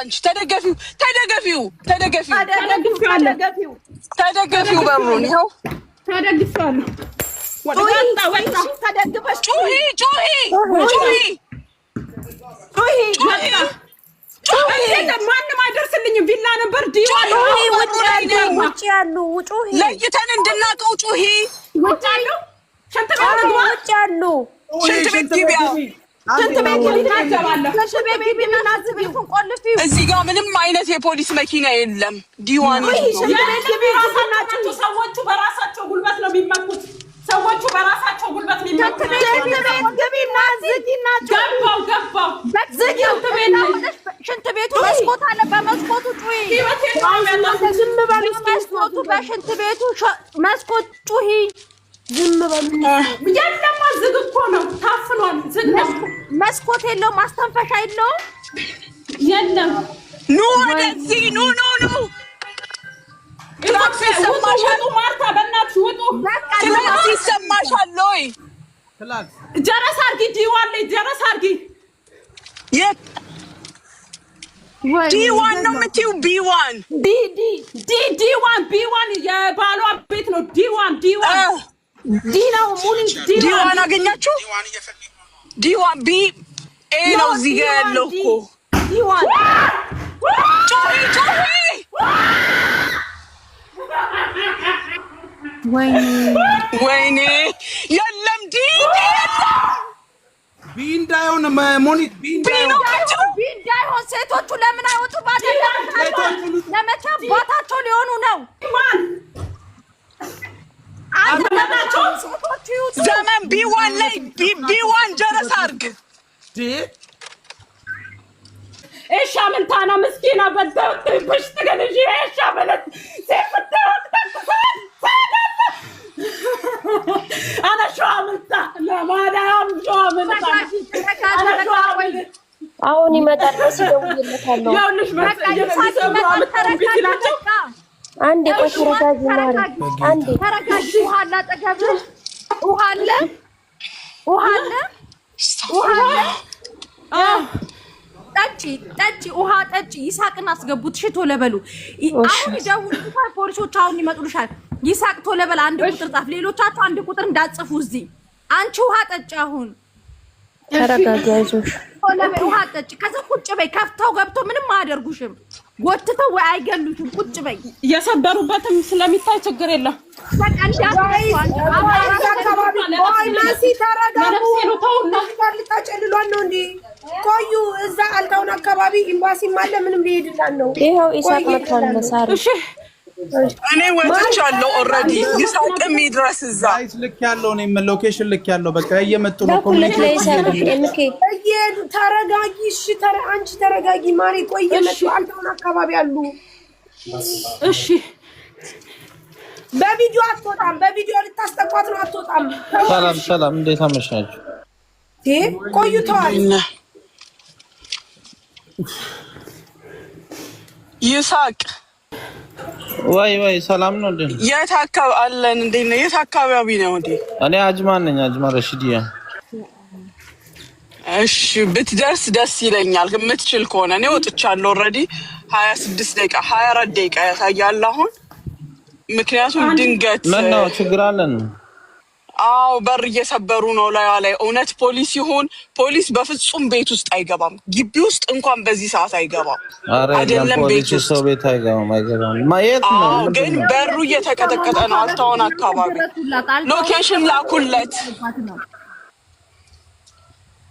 አንቺ ተደገፊው በሩን ይኸው ተደግፋለሁ። ወጣ ተደግፈሽ ጩሂ ማንም አይደርስልኝም። ቢላ ነበር ዲዋን ውጪ ያሉ ጩሂ ለይተን እንድናቀው ጩሂ ውጪ ያሉ ሽንት ቤት ግቢያ እዚህ ጋር ምንም አይነት የፖሊስ መኪና የለም። ዲዋን ሰዎቹ በራሳቸው ጉልበት ነው የሚመኩት። ሽንት ቤቱ መስኮት አለ። በመስኮቱ ጩሂ። በሽንት ቤቱ መስኮት ጩሂ። ዝም በሉ። የለም ዝግ እኮ ነው፣ ታፍኗል። ዝግ ነው። መስኮት የለውም፣ ማስተንፈሻ የለውም። የለም ኑ ወደዚህ ኑ ክላክስ ይሰማሻል? ማርታ በእናትሽ ውጡ። ክላክስ ይሰማሻል ወይ? ጀረስ አድርጊ። ዲዋን ላይ ጀረስ አድርጊ። ዲዋን ነው የምትይው? ቢዋን ቢዋን የባሏ ቤት ነው። ዲዋን ዲ ነው ሙሉ ዲዋን አገኛችሁ? ዲዋን ቢ ኤ ነው እዚህ ጋር ያለው እኮ ዲዋን ጮሂ ወይኔ የለም ዲ ቢንዳውን ሞኒት ቢንዳውን ሴቶቹ ለምን አይወጡ? ለመቼ አባታቸው ሊሆኑ ነው? ዘመን ቢዋን ላይ ቢዋን ጀረስ አድርግ። ايش عملت انا مسكينه بدأت بشتغل شيء ايش عملت انا شو عملت؟ لا ما انا شو عملت؟ انا شو عملت؟ አሁን ይመጣል። ሲደውልለታለሁ ያውልሽ አንዴ ቆይ ተረጋጊ ማለት አንዴ ተረጋጊ። ውሃ አለ አጠገብሽ? ውሃ አለ ጠጪ ውሃ ጠጪ። ይሳቅን አስገቡት። እሺ ቶሎ በሉ። አሁን ይደውሉልሻል ፖሊሶች፣ አሁን ይመጡልሻል። ይሳቅ ቶሎ በል። አንድ ቁጥር ጻፍ። ሌሎቻችሁ አንድ ቁጥር እንዳጽፉ እዚህ። አንቺ ውሃ ጠጪ። አሁን ተረጋጊ፣ አይዞሽ። ቶሎ በይ ውሃ ጠጪ። ከዛ ቁጭ በይ። ከፍተው ገብቶ ምንም አያደርጉሽም። ጎትተው ወይ አይገሉሽም። ቁጭ በይ። የሰበሩበትም ስለሚታይ ችግር የለም። በቃ ቆዩ እዛ አልታውን አካባቢ ኤምባሲም አለ። ምንም ሊሄድላን ነው። ይሄው ኢሳቅ መጥቷል። መሳሪ እሺ እኔ ወጥቻለሁ ኦልሬዲ። ይሳቅም ይድረስ እዛ ልክ ያለው እኔም ሎኬሽን ልክ ያለው በቃ እየመጡ ነው። ተረጋጊ። እሺ አንቺ ተረጋጊ ማሪ። ቆይ እየመጡ አልታውን አካባቢ አሉ። እሺ በቪዲዮ አትወጣም። በቪዲዮ ልታስጠቋት ነው። አትወጣም። ሰላም እንዴት አመሻችሁ? ቆይተዋል። ይሳቅ ወይ ሰላም ነው እንዴ? የት አካባቢ አለን እንዴ? ነው የት አካባቢ ነው እንዴ? እኔ አጅማን ነኝ። አጅማን ረሺዲያ። እሺ ብትደርስ ደስ ይለኛል የምትችል ከሆነ። እኔ ወጥቻለሁ ኦልሬዲ 26 ደቂቃ 24 ደቂቃ ያሳያል አሁን። ምክንያቱም ድንገት ምን ነው ችግር አለን? አው በር እየሰበሩ ነው ላይ እውነት ፖሊስ ይሁን ፖሊስ በፍጹም ቤት ውስጥ አይገባም። ግቢ ውስጥ እንኳን በዚህ ሰዓት አይገባም። አይደለም ቤት ውስጥ ሰው ቤት አይገባም። ማየት ነው ግን በሩ እየተቀጠቀጠ ነው። አልታውን አካባቢ ሎኬሽን ላኩለት።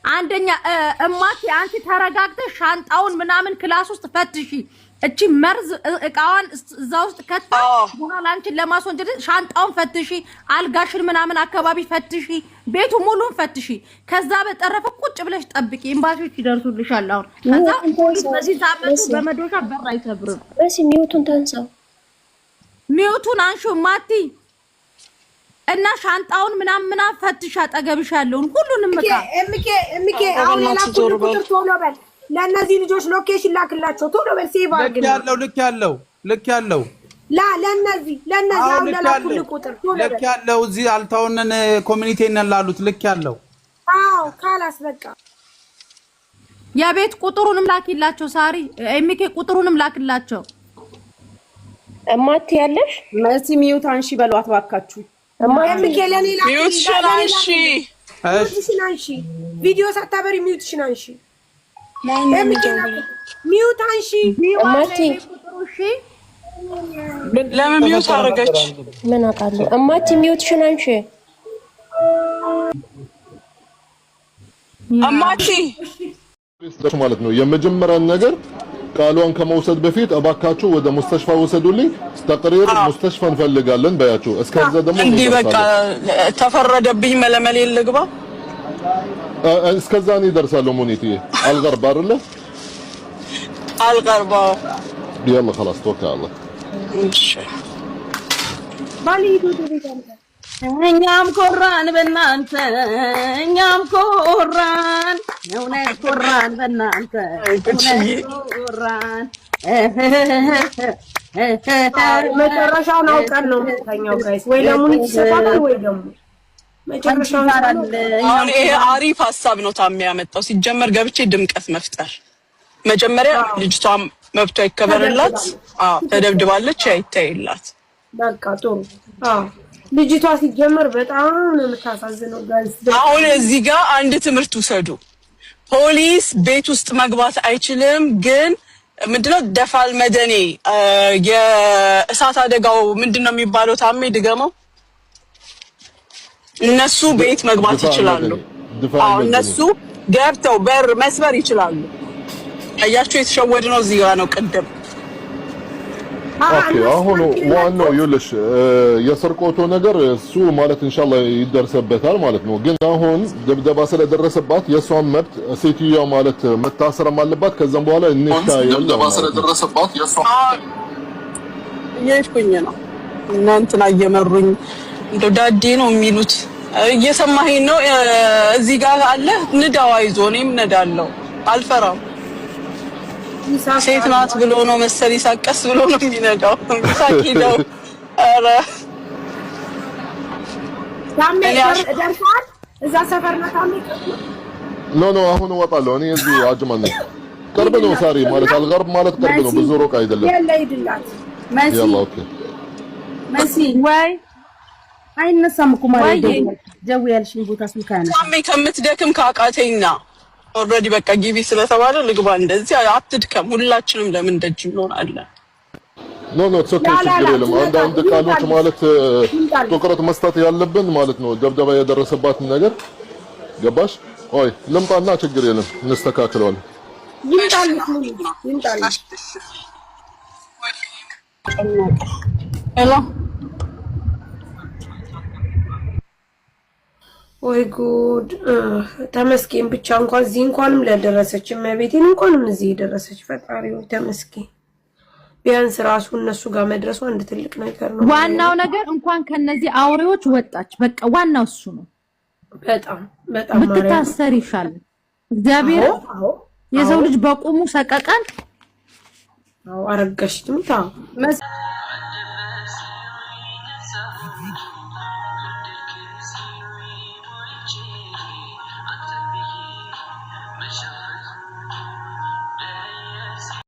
አንደኛ እማቴ አንቺ ተረጋግተሽ ሻንጣውን ምናምን ክላስ ውስጥ ፈትሺ። እቺ መርዝ እቃዋን እዛ ውስጥ ከታ በኋላ አንቺን ለማስወንጀል ሻንጣውን ፈትሺ። አልጋሽን ምናምን አካባቢ ፈትሺ። ቤቱ ሙሉን ፈትሺ። ከዛ በተረፈ ቁጭ ብለሽ ጠብቂ። ኤምባሲዎች ይደርሱልሻል። አሁን ከዛ ፖሊስ በዚህ ዛመቱ በመዶሻ በር አይሰብርም። እሺ ሚውቱን ታንሳው። ሚውቱን አንሹ ማቲ እና ሻንጣውን ምናምን ፈትሽ። አጠገብሽ ያለውን ሁሉንም እቃ እምኬ አሁን ላኩት ቁጥር ቶሎ በል። ለነዚህ ልጆች ሎኬሽን ላክላቸው ቶሎ በል። ሴቭ አድርግ። ልክ ያለው ለነዚህ አሁን ላኩት ቁጥር ቶሎ በል። ልክ ያለው እዚህ አልታውነን ኮሚኒቲ ነን ላሉት ልክ ያለው። አዎ ካላስ በቃ የቤት ቁጥሩንም ላኪላቸው ሳሪ ኤሚኬ ቁጥሩንም ላክላቸው እማት ያለሽ መሲ ሚዩት አንሺ በሏት ባካችሁ ኤሚኬ ለኔ ላኪ ሚዩት ሽናንሺ ሽናንሺ ቪዲዮ ሳታበሪ ሚዩት ሽናንሺ ኤሚኬ ሚዩት አንሺ እማት ቁጥሩሺ ለምን ሚዩት አረጋች ምን አቃለ እማት ሚዩት ሽናንሺ አማቲ ማለት ነው የመጀመሪያ ነገር ቃሏን ከመውሰድ በፊት እባካችሁ ወደ ሙስተሽፋ ወሰዱልኝ ተቅሪር ሙስተሽፋ እንፈልጋለን በያችሁ እስከዛ ደግሞ እንዴ በቃ ተፈረደብኝ መለመል ልግባ እስከዛ ነው ይደርሳሉ ሙኒቲ አልገርባ አይደለ አልገርባ يلا خلاص توكل على الله ባሊ ዱዱሪታ እኛም ኮራን በእናንተ እኛም ኮራን እውነት ኮራን በእናንተ ኮራን መጨረሻውን አውቀን ነው የምንተኛው ጋይስ ወይ ለሙኒት ይሰጣል ወይ ደግሞ መጨረሻውን አሁን ይሄ አሪፍ ሐሳብ ነው ታም ያመጣው ሲጀመር ገብቼ ድምቀት መፍጠር መጀመሪያ ልጅቷም መብቷ ይከበርላት ተደብድባለች አይታይላት በቃ ጥሩ ልጅቷ ሲጀመር በጣም ነው የምታሳዝነው ጋይስ አሁን እዚህ ጋር አንድ ትምህርት ውሰዱ ፖሊስ ቤት ውስጥ መግባት አይችልም ግን ምንድነው ደፋል መደኔ የእሳት አደጋው ምንድነው የሚባለው ታሜ ድገመው እነሱ ቤት መግባት ይችላሉ እነሱ ገብተው በር መስበር ይችላሉ አያችሁ የተሸወድነው እዚህ ጋር ነው ቀደም ኦኬ አሁን ዋናው ይኸውልሽ የሰርቆቶ ነገር እሱ ማለት ኢንሻአላህ ይደርሰበታል ማለት ነው ግን አሁን ደብደባ ስለደረሰባት የሷን መብት ሴትዮዋ ማለት መታሰረም አለባት ከዛም በኋላ እንታያለን ደብደባ ስለደረሰባት የሷን የሽኩኝ ነው እናንተና እየመሩኝ እንደው ዳዴ ነው የሚሉት እየሰማኸኝ ነው እዚህ ጋር አለ ንዳው አይዞ እኔም ነዳለው አልፈራም ሴት ናት ብሎ ነው መሰል ይሳቀስ ብሎ ነው የሚነዳው ሳቂደው አረ ታሜ ደርሷል እዛ ሰፈር ነው ታሜ ኖ አሁን ወጣለሁ እኔ እዚህ አጅማን ነኝ ቅርብ ነው ሳሪ ማለት አልገርብ ማለት ቅርብ ነው ብዙ ሩቅ አይደለም ያለ ይድላት መሲ يلا اوكي መሲ ወይ አይነሳም እኮ ማለት ጀው ያልሽኝ ቦታ ስልካና ታሜ ከምትደክም ካቃተኝና ኦሬዲ በቃ ጊቢ ስለተባለ ልግባ እንደዚህ አትድከም ሁላችንም ለምን ደጅ እንሆናለን ኖ ኦኬ ችግር የለም አንድ ቃሎች ማለት ትኩረት መስጠት ያለብን ማለት ነው ደብደባ የደረሰባት ነገር ገባሽ ኦይ ልምጣና ችግር የለም እንስተካከለዋለን ይምጣል ሄሎ ወይ ጉድ ተመስገን ብቻ እንኳን እዚህ እንኳንም ለደረሰች መቤቴን እንኳንም እዚህ ደረሰች ፈጣሪው ተመስገን ቢያንስ ራሱ እነሱ ጋር መድረሱ አንድ ትልቅ ነገር ነው ዋናው ነገር እንኳን ከነዚህ አውሬዎች ወጣች በቃ ዋናው እሱ ነው በጣም ብትታሰር ይሻላል እግዚአብሔር የሰው ልጅ በቁሙ ሰቀቀን አረጋሽ ትምታ